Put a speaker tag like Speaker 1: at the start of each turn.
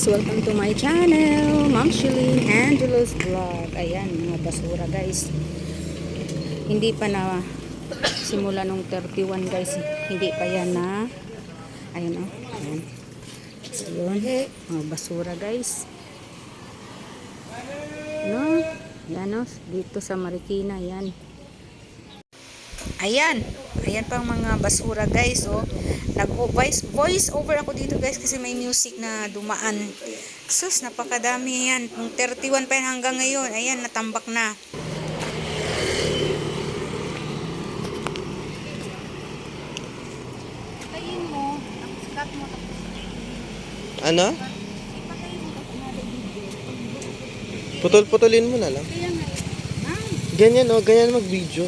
Speaker 1: guys! Welcome to my channel, Ma'am Shilin Angelo's Vlog. Ayan, mga basura guys. Hindi pa na simula nung 31 guys. Hindi pa yan na. Ayan o. Ayan. So yun, mga basura guys. No? Ayan o. Dito sa Marikina, ayan. Ayan. Ayan pang mga basura guys. Oh. Nag-voice over ako dito guys kasi may music na dumaan. Sus, napakadami yan. Nung 31 pa yan hanggang ngayon. Ayan, natambak na. Patayin mo. Stop mo.
Speaker 2: Ano? Putol-putulin mo na lang.
Speaker 1: Kaya nga.
Speaker 2: Ganyan oh, ganyan mag-video.